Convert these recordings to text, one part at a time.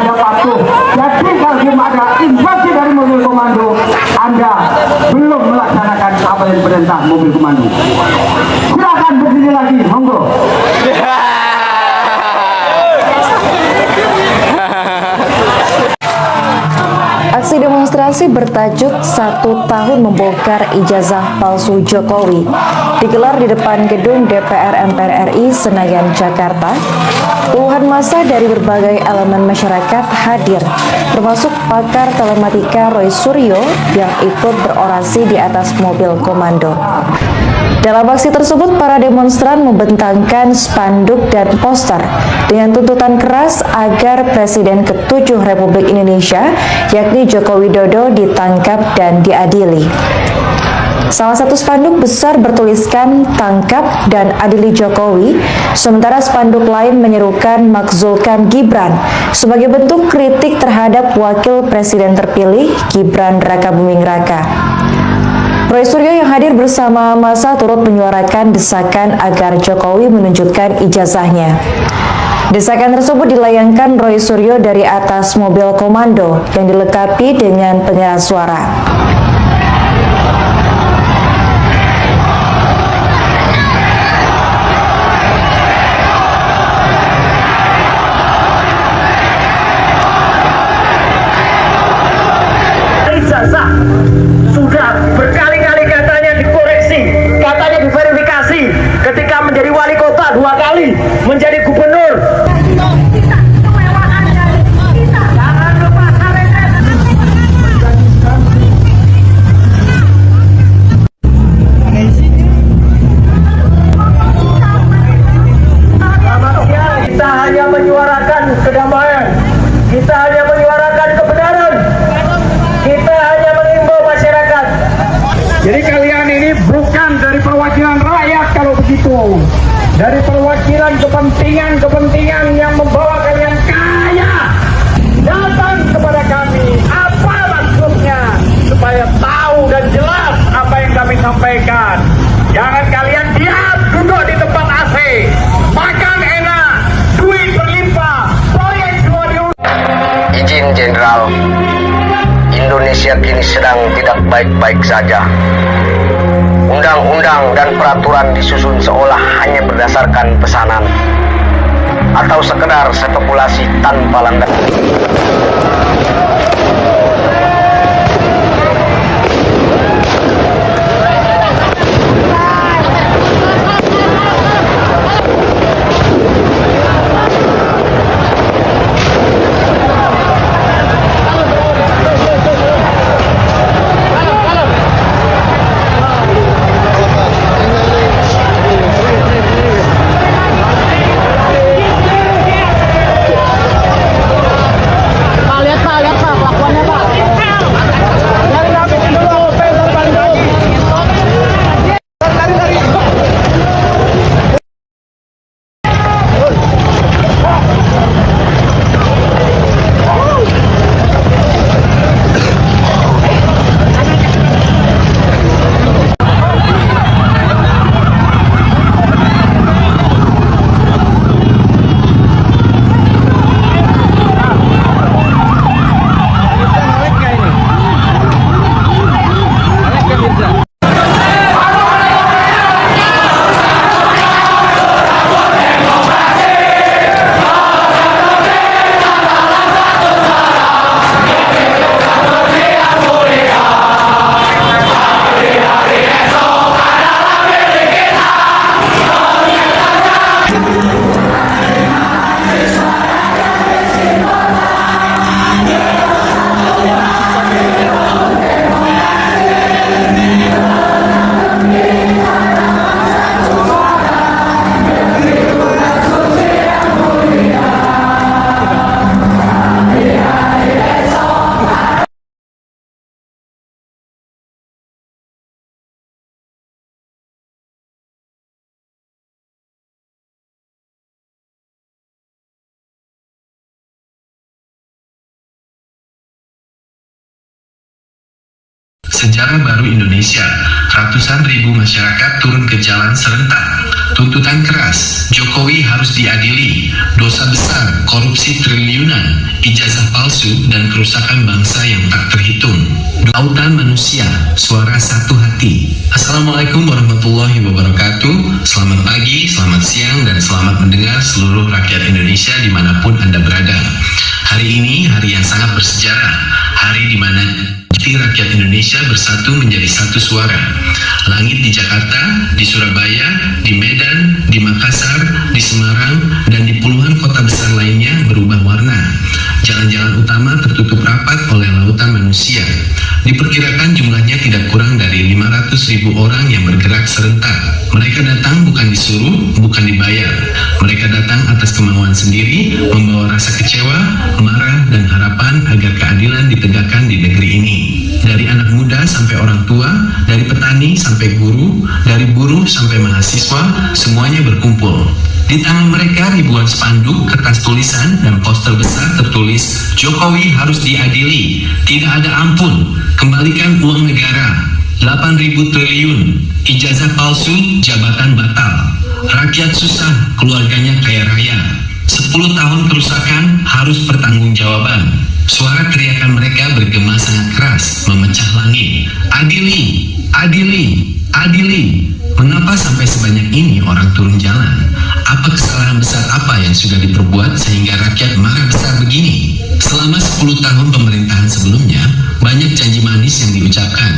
Anda patuh. Jadi kalau ada invasi dari mobil komando, Anda belum melaksanakan apa yang perintah mobil komando. Silakan berdiri lagi, monggo. Aksi demonstrasi bertajuk 1 tahun membongkar ijazah palsu Jokowi digelar di depan gedung DPR MPR RI Senayan, Jakarta. Puluhan massa dari berbagai elemen masyarakat hadir, termasuk pakar telematika Roy Suryo yang ikut berorasi di atas mobil komando. Dalam aksi tersebut, para demonstran membentangkan spanduk dan poster dengan tuntutan keras agar Presiden ke-7 Republik Indonesia, yakni Joko Widodo, ditangkap dan diadili. Salah satu spanduk besar bertuliskan "Tangkap dan adili Jokowi", sementara spanduk lain menyerukan "Makzulkan Gibran" sebagai bentuk kritik terhadap Wakil Presiden terpilih Gibran Rakabuming Raka. Roy Suryo yang hadir bersama massa turut menyuarakan desakan agar Jokowi menunjukkan ijazahnya. Desakan tersebut dilayangkan Roy Suryo dari atas mobil komando yang dilengkapi dengan pengeras suara. Ijazah sudah berkali-kali katanya dikoreksi, katanya diverifikasi ketika menjadi wali kota 2 kali, menjadi gubernur. Kita hanya menyuarakan kedamaian, kita hanya menyuarakan kebenaran, kita hanya mengimbau masyarakat. Jadi kalian ini bukan dari perwakilan rakyat kalau begitu, dari perwakilan kepentingan yang membawa kalian kaya. Datang kepada kami, apa maksudnya, supaya tahu dan jelas apa yang kami sampaikan. Jangan kalian diam, duduk di tempat AC, makan enak, duit berlimpah, proyek semua Izin Jenderal, Indonesia kini sedang tidak baik-baik saja. Undang-undang dan peraturan disusun seolah hanya berdasarkan pesanan atau sekedar spekulasi tanpa landasan. Sejarah baru Indonesia, ratusan ribu masyarakat turun ke jalan serentak Tuntutan keras, Jokowi harus diadili, dosa besar, korupsi triliunan, ijazah palsu, dan kerusakan bangsa yang tak terhitung. Lautan manusia, suara satu hati. Assalamualaikum warahmatullahi wabarakatuh. Selamat pagi, selamat siang, dan selamat mendengar seluruh rakyat Indonesia dimanapun Anda berada. Hari ini hari yang sangat bersejarah, hari di mana rakyat Indonesia bersatu menjadi satu suara. Langit di Jakarta, di Surabaya, di Medan, di Makassar, di Semarang, dan di puluhan kota besar lainnya berubah warna. Jalan-jalan utama tertutup rapat oleh lautan manusia. Diperkirakan jumlahnya tidak kurang dari 500.000 orang yang bergerak serentak. Mereka datang bukan disuruh, bukan dibayar. Mereka datang atas kemauan sendiri, membawa rasa kecewa, marah, dan harapan agar keadilan ditegakkan di negeri ini. Dari anak muda sampai orang tua, dari petani sampai guru, dari buruh sampai mahasiswa, semuanya berkumpul. Di tangan mereka ribuan spanduk, kertas tulisan, dan poster besar tertulis, Jokowi harus diadili, tidak ada ampun, kembalikan uang negara, 8.000 triliun, ijazah palsu, jabatan batal, rakyat susah, keluarganya kaya raya, 10 tahun kerusakan harus pertanggungjawaban. Suara teriakan mereka bergema sangat keras, memecah langit. Adili, adili, adili. Mengapa sampai sebanyak ini orang turun jalan? Apa kesalahan besar apa yang sudah diperbuat sehingga rakyat marah besar begini? Selama 10 tahun pemerintahan sebelumnya, banyak janji manis yang diucapkan.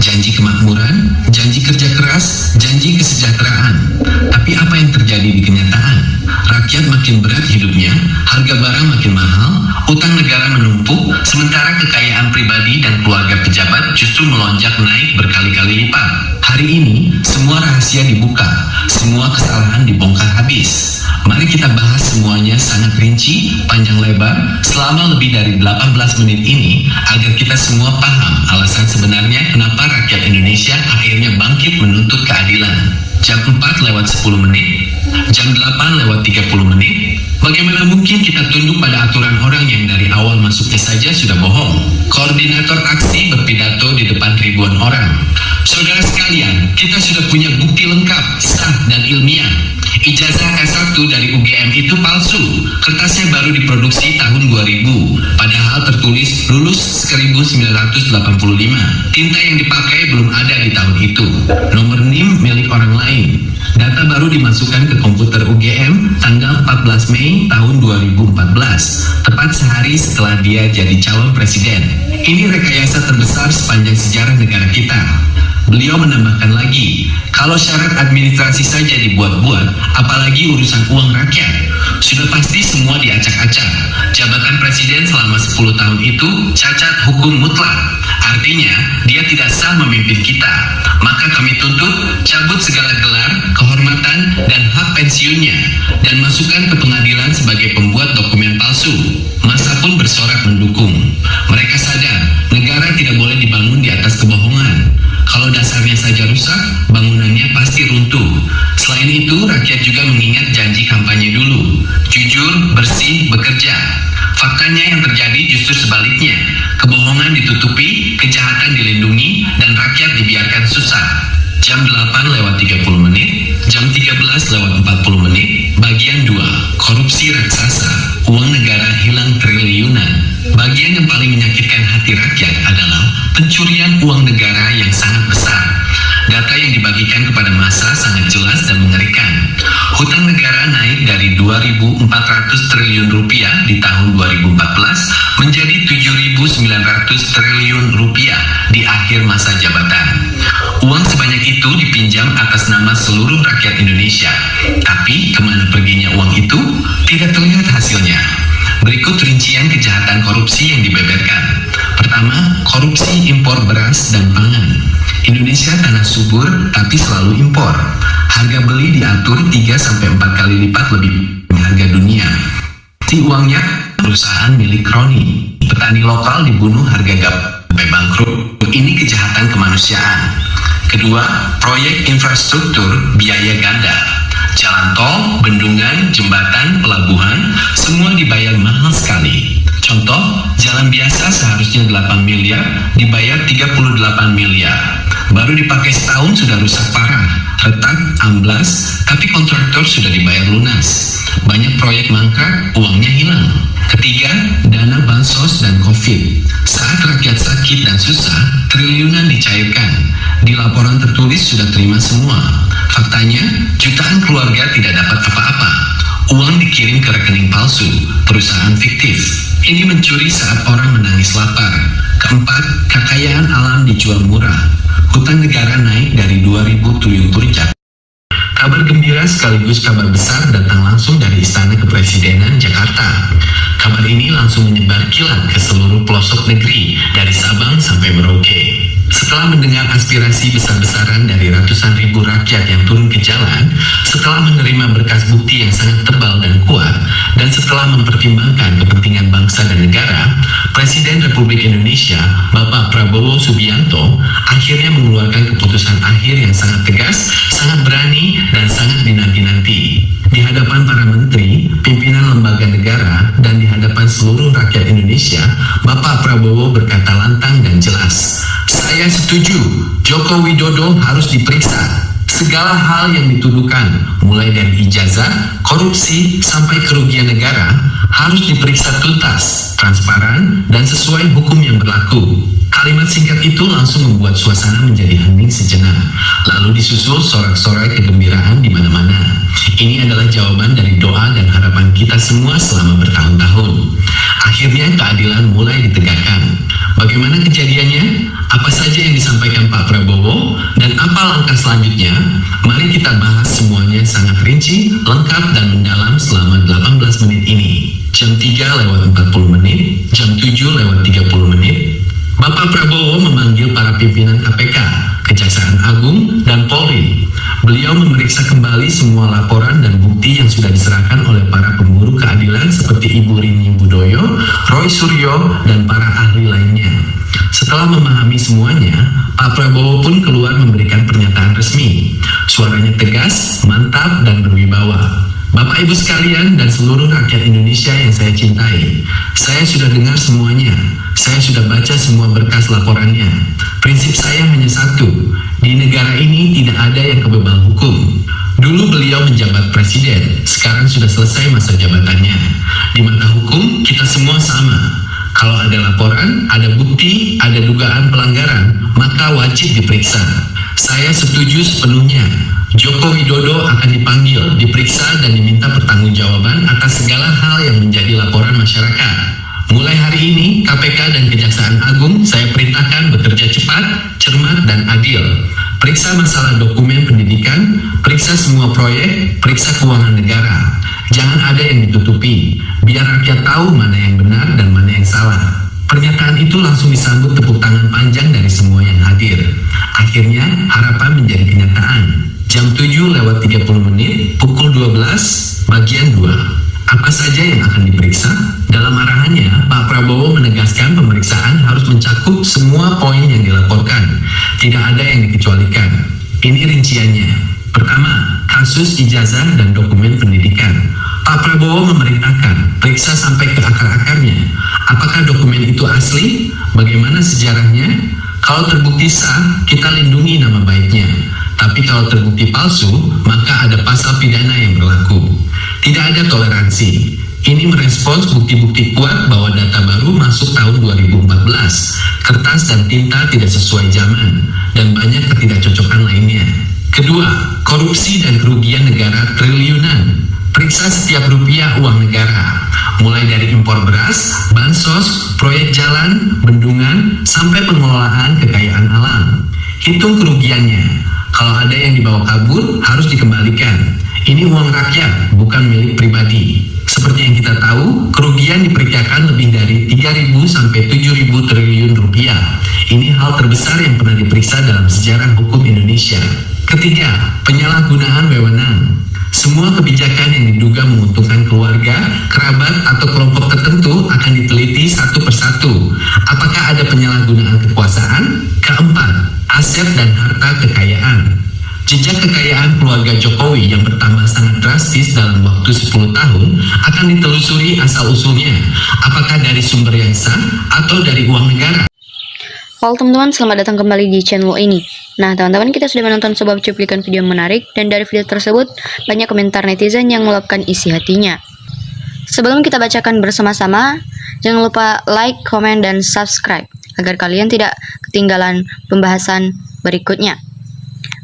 Janji kemakmuran, janji kerja keras, janji kesejahteraan. Tapi apa yang terjadi di kenyataan? Rakyat makin berat hidupnya, harga barang makin mahal, utang negara menumpuk, sementara kekayaan pribadi dan keluarga pejabat justru melonjak naik berkali-kali lipat. Hari ini, semua rahasia dibuka, semua kesalahan dibongkar habis. Mari kita bahas semuanya sangat rinci, panjang lebar, selama lebih dari 18 menit ini, agar kita semua paham alasan sebenarnya kenapa rakyat Indonesia akhirnya bangkit menuntut keadilan. Jam 4:10 menit, jam 8:30 menit. Bagaimana mungkin kita tunduk pada aturan orang yang dari awal masuknya saja sudah bohong? Koordinator aksi berpidato di depan ribuan orang. Saudara sekalian, kita sudah punya bukti lengkap, sah, dan ilmiah. Ijazah S1 dari UGM itu palsu. Kertasnya baru diproduksi tahun 2000, padahal tertulis lulus 1985. Tinta yang dipakai belum ada di tahun itu. Nomor NIM milik orang lain. Data baru dimasukkan ke komputer UGM tanggal 14 Mei tahun 2014, tepat sehari setelah dia jadi calon presiden. Ini rekayasa terbesar sepanjang sejarah negara kita. Beliau menambahkan lagi, kalau syarat administrasi saja dibuat-buat, apalagi urusan uang rakyat. Sudah pasti semua diacak-acak. Jabatan presiden selama 10 tahun itu cacat hukum mutlak. Artinya, dia tidak sah memimpin kita. Maka kami tuntut cabut segala gelar, kehormatan, dan hak pensiunnya, dan masukkan ke pengadilan sebagai pembuat dokumen palsu. Massa pun bersorak mendukung. Mereka sadar, negara tidak boleh dibangun di atas kebohongan. Kalau dasarnya saja rusak, bangunannya pasti runtuh. Selain itu, rakyat juga mengingat janji kampanye dulu. Jujur, bersih, bekerja. Faktanya yang terjadi justru sebaliknya. Kebohongan ditutupi, kejahatan dilindungi, dan rakyat dibiarkan susah. Jam 8:30 menit, jam 13:40 menit, bagian 2, korupsi raksasa, uang negara hilang triliunan. Bagian yang paling menyakitkan hati rakyat adalah pencurian uang negara yang sangat besar. Data yang dibagikan kepada massa sangat jelas dan mengerikan. Hutang negara naik dari 2.400 triliun rupiah di tahun 2014 menjadi 7.900 triliun rupiah di akhir masa jabatan. Uang sebanyak itu dipinjam atas nama seluruh rakyat Indonesia. Tapi kemana perginya uang itu? Tidak terlihat hasilnya. Berikut rincian kejahatan korupsi yang dibeberkan. Pertama, korupsi impor beras dan pangan. Indonesia tanah subur tapi selalu impor. Harga beli diatur 3-4 kali lipat lebih dari harga dunia. Si uangnya perusahaan milik kroni. Petani lokal dibunuh harga sampai bangkrut. Ini kejahatan kemanusiaan. Kedua, proyek infrastruktur biaya ganda. Jalan tol, bendungan, jembatan, pelabuhan, semua dibayar mahal sekali. Contoh, jalan biasa seharusnya 8 miliar, dibayar 38 miliar. Baru dipakai setahun sudah rusak parah. Retak, amblas, tapi kontraktor sudah dibayar lunas. Banyak proyek mangkrak, uangnya hilang. Ketiga, dana bansos dan COVID. Saat rakyat sakit dan susah, triliunan dicairkan. Di laporan tertulis sudah terima semua. Faktanya, jutaan keluarga tidak dapat apa-apa. Uang dikirim ke rekening palsu, perusahaan fiktif. Ini mencuri saat orang menangis lapar. Keempat, kekayaan alam dijual murah. Hutang negara naik dari 2.000 triliun per. Kabar gembira sekaligus kabar besar datang langsung dari Istana Kepresidenan Jakarta. Kabar ini langsung menyebar kilat ke seluruh pelosok negeri, dari Sabang sampai Merauke. Setelah mendengar aspirasi besar-besaran dari ratusan ribu rakyat yang turun ke jalan, setelah menerima berkas bukti yang sangat tebal dan kuat, dan setelah mempertimbangkan kepentingan bangsa dan negara, Presiden Republik Indonesia, Bapak Prabowo Subianto, akhirnya mengeluarkan keputusan akhir yang sangat tegas, sangat berani, dan sangat dinanti-nanti. Di hadapan para menteri, pimpinan lembaga negara, dan di hadapan seluruh rakyat Indonesia, Bapak Prabowo berkata lantang dan jelas, "Saya setuju, Joko Widodo harus diperiksa. Segala hal yang dituduhkan, mulai dari ijazah, korupsi, sampai kerugian negara, harus diperiksa tuntas, transparan, dan sesuai hukum yang berlaku." Kalimat singkat itu langsung membuat suasana menjadi hening sejenak, lalu disusul sorak-sorai kegembiraan di mana-mana. Ini adalah jawaban dari doa dan harapan kita semua selama bertahun-tahun. Akhirnya keadilan mulai ditegakkan. Bagaimana kejadiannya? Apa saja yang disampaikan Pak Prabowo? Dan apa langkah selanjutnya? Mari kita bahas semuanya sangat rinci, lengkap, dan mendalam selama 18 menit ini. Jam 3:40, jam 7:30. Bapak Prabowo memanggil para pimpinan KPK, Kejaksaan Agung, dan Polri. Beliau memeriksa kembali semua laporan dan bukti yang sudah diserahkan oleh para pemburu keadilan seperti Ibu Rini Budoyo, Roy Suryo, dan para ahli lainnya. Setelah memahami semuanya, Pak Prabowo pun keluar memberikan pernyataan resmi. Suaranya tegas, mantap, dan berwibawa. Bapak Ibu sekalian dan seluruh rakyat Indonesia yang saya cintai, saya sudah dengar semuanya. Saya sudah baca semua berkas laporannya. Prinsip saya hanya satu, di negara ini tidak ada yang kebebal hukum. Dulu beliau menjabat presiden, sekarang sudah selesai masa jabatannya. Di mata hukum, kita semua sama. Kalau ada laporan, ada bukti, ada dugaan pelanggaran, maka wajib diperiksa. Saya setuju sepenuhnya. Joko Widodo akan dipanggil, diperiksa, dan diminta pertanggungjawaban atas segala hal yang menjadi laporan masyarakat. Mulai hari ini, KPK dan Kejaksaan Agung saya perintahkan bekerja cepat, cermat, dan adil. Periksa masalah dokumen pendidikan, periksa semua proyek, periksa keuangan negara. Jangan ada yang ditutupi, biar rakyat tahu mana yang benar dan mana yang salah. Pernyataan itu langsung disambut tepuk tangan panjang dari semua yang hadir. Akhirnya, harapan menjadi kenyataan. Jam 7:30, pukul 12, bagian 2. Apa saja yang akan diperiksa? Dalam arahannya, Pak Prabowo menegaskan pemeriksaan harus mencakup semua poin yang dilaporkan. Tidak ada yang dikecualikan. Ini rinciannya. Pertama, kasus ijazah dan dokumen pendidikan. Pak Prabowo memerintahkan periksa sampai ke akar-akarnya. Apakah dokumen itu asli? Bagaimana sejarahnya? Kalau terbukti sah, kita lindungi nama baiknya. Tapi kalau terbukti palsu, maka ada pasal pidana yang berlaku. Tidak ada toleransi. Ini merespons bukti-bukti kuat bahwa data baru masuk tahun 2014. Kertas dan tinta tidak sesuai zaman, dan banyak ketidakcocokan lainnya. Kedua, korupsi dan kerugian negara triliunan. Periksa setiap rupiah uang negara, mulai dari impor beras, bansos, proyek jalan, bendungan, sampai pengelolaan kekayaan alam. Hitung kerugiannya. Kalau ada yang dibawa kabur, harus dikembalikan. Ini uang rakyat, bukan milik pribadi. Seperti yang kita tahu, kerugian diperkirakan lebih dari 3.000 sampai 7.000 triliun rupiah. Ini hal terbesar yang pernah diperiksa dalam sejarah hukum Indonesia. Ketiga, penyalahgunaan wewenang. Semua kebijakan yang diduga menguntungkan keluarga, kerabat, atau kelompok tertentu akan diteliti satu persatu. Apakah ada penyalahgunaan kekuasaan? Keempat, aset dan harta kekayaan. Jejak kekayaan keluarga Jokowi yang bertambah sangat drastis dalam waktu 10 tahun akan ditelusuri asal-usulnya. Apakah dari sumber yang sah atau dari uang negara? Halo teman-teman, selamat datang kembali di channel ini. Nah teman-teman, kita sudah menonton sebuah cuplikan video menarik, dan dari video tersebut banyak komentar netizen yang meluapkan isi hatinya. Sebelum kita bacakan bersama-sama, jangan lupa like, komen, dan subscribe agar kalian tidak ketinggalan pembahasan berikutnya.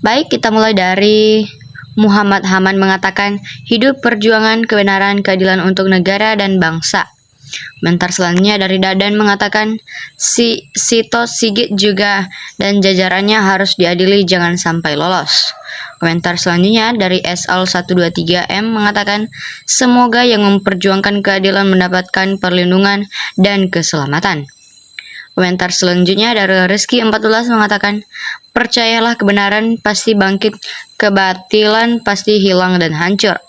Baik, kita mulai dari Muhammad Haman mengatakan, hidup perjuangan kebenaran keadilan untuk negara dan bangsa. Komentar selanjutnya dari Dadan mengatakan, Sito Sigit juga dan jajarannya harus diadili, jangan sampai lolos. Komentar selanjutnya dari SL123M mengatakan, semoga yang memperjuangkan keadilan mendapatkan perlindungan dan keselamatan. Komentar selanjutnya dari Rizky14 mengatakan, percayalah kebenaran pasti bangkit, kebatilan pasti hilang dan hancur.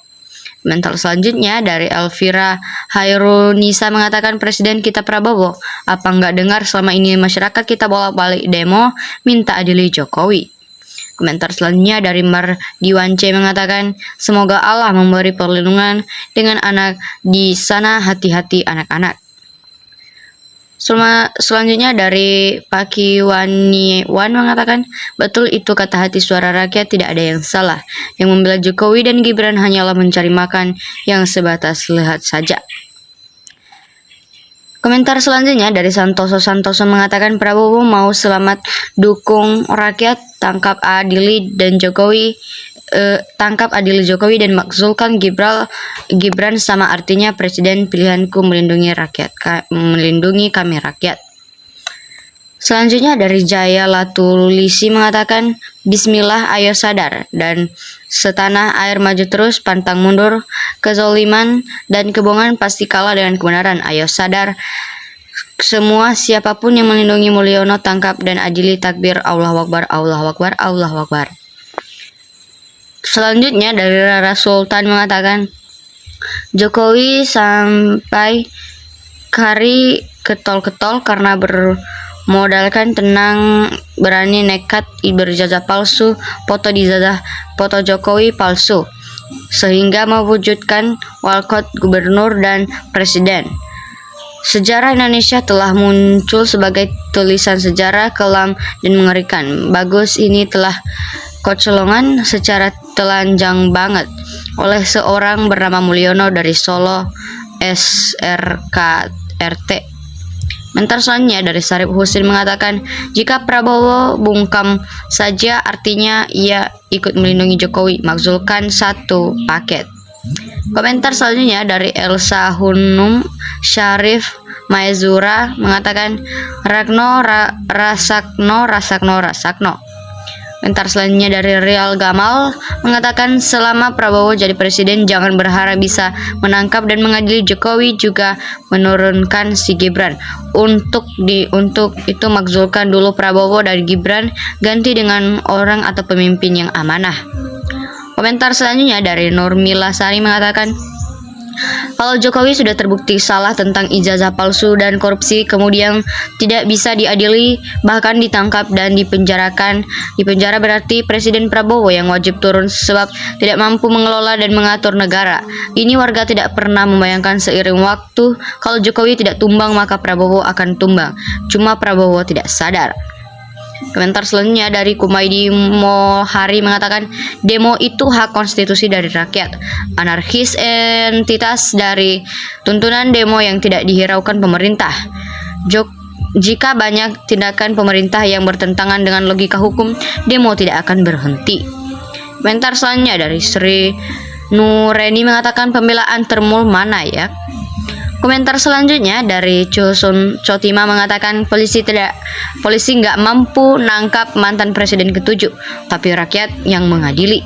Komentar selanjutnya dari Elvira Hairunisa mengatakan, Presiden kita Prabowo, apa nggak dengar selama ini masyarakat kita bolak-balik demo minta adili Jokowi. Komentar selanjutnya dari Mardiwan C mengatakan, semoga Allah memberi perlindungan dengan anak di sana, hati-hati anak-anak. Selanjutnya dari Pakiwaniwan mengatakan, betul itu kata hati suara rakyat, tidak ada yang salah. Yang membela Jokowi dan Gibran hanyalah mencari makan yang sebatas lihat saja. Komentar selanjutnya dari Santoso mengatakan, Prabowo mau selamat, dukung rakyat, tangkap adili Jokowi dan makzulkan Gibran sama artinya presiden pilihanku melindungi rakyat, melindungi kami rakyat. Selanjutnya dari Jaya Latulisi mengatakan, Bismillah ayo sadar, dan setanah air maju terus, pantang mundur, kezoliman dan kebohongan pasti kalah dengan kebenaran, ayo sadar semua, siapapun yang melindungi Mulyono tangkap dan adili, takbir, Allahu Akbar, Allahu Akbar, Allahu Akbar. Selanjutnya dari Rara Sultan mengatakan, Jokowi sampai kari ketol-ketol karena bermodalkan tenang, berani, nekat, berijazah palsu, foto Jokowi palsu, sehingga mewujudkan walkot gubernur dan presiden. Sejarah Indonesia telah muncul sebagai tulisan sejarah kelam dan mengerikan. Bagus, ini telah kocolongan secara telanjang banget oleh seorang bernama Mulyono dari Solo SRKRT. Komentar selanjutnya dari Sarip Husin mengatakan, jika Prabowo bungkam saja artinya ia ikut melindungi Jokowi, makzulkan satu paket. Komentar selanjutnya dari Elsa Hunum Syarif Maezura mengatakan, Rasakno. Komentar selanjutnya dari Real Gamal mengatakan, selama Prabowo jadi presiden jangan berharap bisa menangkap dan mengadili Jokowi, juga menurunkan si Gibran. Untuk itu makzulkan dulu Prabowo dan Gibran, ganti dengan orang atau pemimpin yang amanah. Komentar selanjutnya dari Nurmila Sari mengatakan, kalau Jokowi sudah terbukti salah tentang ijazah palsu dan korupsi, kemudian tidak bisa diadili, bahkan ditangkap dan dipenjarakan. Dipenjara berarti Presiden Prabowo yang wajib turun sebab tidak mampu mengelola dan mengatur negara. Ini warga tidak pernah membayangkan seiring waktu kalau Jokowi tidak tumbang maka Prabowo akan tumbang. Cuma Prabowo tidak sadar. Komentar selanjutnya dari Kumaidi Mohari mengatakan, demo itu hak konstitusi dari rakyat. Anarkis entitas dari tuntunan demo yang tidak dihiraukan pemerintah. Jika banyak tindakan pemerintah yang bertentangan dengan logika hukum, demo tidak akan berhenti. Komentar selanjutnya dari Sri Nureni mengatakan, pembelaan termul mana ya? Komentar selanjutnya dari Chosun Chotima mengatakan, polisi nggak mampu nangkap mantan presiden ke-7, tapi rakyat yang mengadili.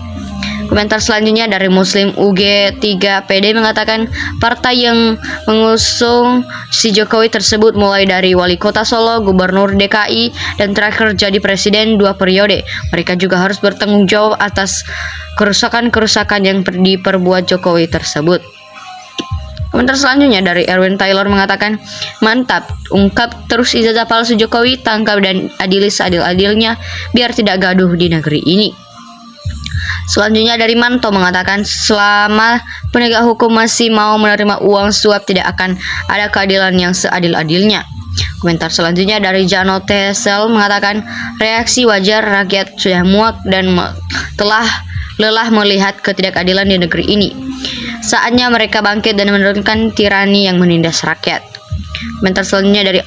Komentar selanjutnya dari Muslim UG3PD mengatakan, partai yang mengusung si Jokowi tersebut mulai dari wali kota Solo, gubernur DKI, dan terakhir jadi presiden 2 periode. Mereka juga harus bertanggung jawab atas kerusakan-kerusakan yang diperbuat Jokowi tersebut. Komentar selanjutnya dari Erwin Taylor mengatakan, mantap, ungkap terus ijazah palsu Jokowi, tangkap dan adili seadil-adilnya biar tidak gaduh di negeri ini. Selanjutnya dari Manto mengatakan, selama penegak hukum masih mau menerima uang suap tidak akan ada keadilan yang seadil-adilnya. Komentar selanjutnya dari Jano Tesel mengatakan reaksi wajar, rakyat sudah muak dan telah lelah melihat ketidakadilan di negeri ini. Saatnya mereka bangkit dan menurunkan tirani yang menindas rakyat. Komentar selanjutnya dari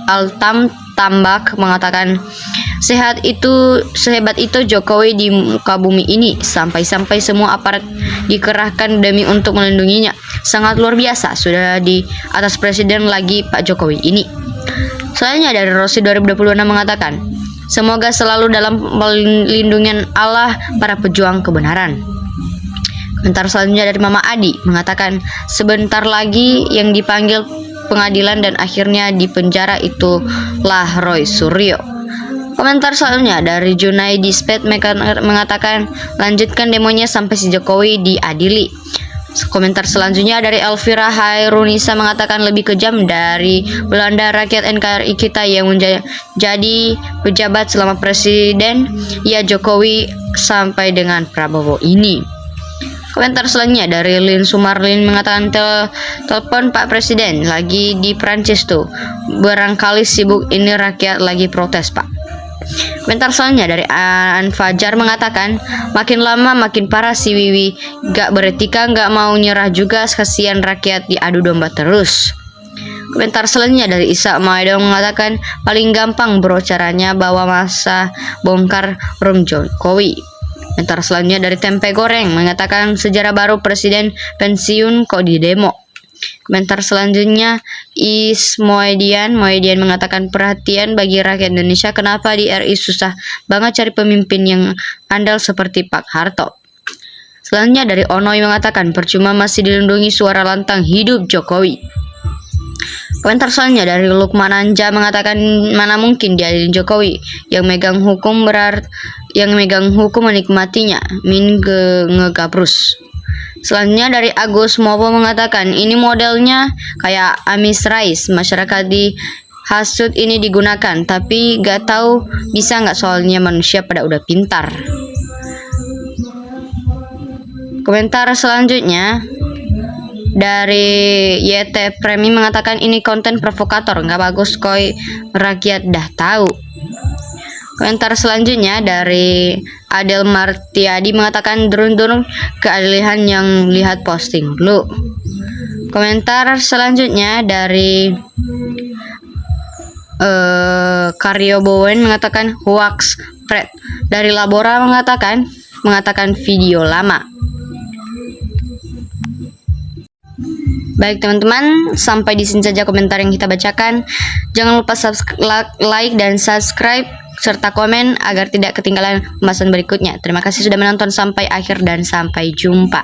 Altam Tambak mengatakan sehebat itu Jokowi di muka bumi ini, sampai-sampai semua aparat dikerahkan demi untuk melindunginya. Sangat luar biasa, sudah di atas presiden lagi Pak Jokowi ini. Selanjutnya dari Rossi 2026 mengatakan semoga selalu dalam perlindungan Allah para pejuang kebenaran. Komentar selanjutnya dari Mama Adi mengatakan sebentar lagi yang dipanggil pengadilan dan akhirnya di penjara itulah Roy Suryo. Komentar selanjutnya dari Junaidi Sped mengatakan lanjutkan demonya sampai si Jokowi diadili. Komentar selanjutnya dari Elvira Hairunisa mengatakan lebih kejam dari Belanda rakyat NKRI kita yang menjadi pejabat selama presiden ya Jokowi sampai dengan Prabowo ini. Komentar selanjutnya dari Lin Sumarlin mengatakan telepon Pak Presiden lagi di Prancis tuh, barangkali sibuk ini rakyat lagi protes Pak. Komentar selanjutnya dari An Fajar mengatakan makin lama makin parah si Wiwi, gak beretika, gak mau nyerah juga, kasihan rakyat diadu domba terus. Komentar selanjutnya dari Isa Maedong mengatakan paling gampang bro caranya bawa masa bongkar room Jokowi. Komentar selanjutnya dari Tempe Goreng mengatakan sejarah baru presiden pensiun kok di demo. Komentar selanjutnya Moedian mengatakan perhatian bagi rakyat Indonesia, kenapa di RI susah banget cari pemimpin yang andal seperti Pak Harto. Selanjutnya dari Onoy mengatakan percuma masih dilindungi suara lantang hidup Jokowi. Komentar selanjutnya dari Lukman Anja mengatakan mana mungkin diadilin Jokowi, yang megang hukum menikmatinya, ngegabrus. Selanjutnya dari Agus Mopo mengatakan ini modelnya kayak Amis Rais, masyarakat dihasut ini digunakan, tapi gak tahu bisa nggak soalnya manusia pada udah pintar. Komentar selanjutnya dari YT Premi mengatakan ini konten provokator, nggak bagus koi, rakyat dah tahu. Komentar selanjutnya dari Adel Martiadi mengatakan durung keadilan yang lihat posting dulu. Komentar selanjutnya dari Karyo Bowen mengatakan hoax Fred. Dari Labora mengatakan video lama. Baik teman-teman, sampai di sini saja komentar yang kita bacakan. Jangan lupa like dan subscribe serta komen agar tidak ketinggalan pembahasan berikutnya. Terima kasih sudah menonton sampai akhir dan sampai jumpa.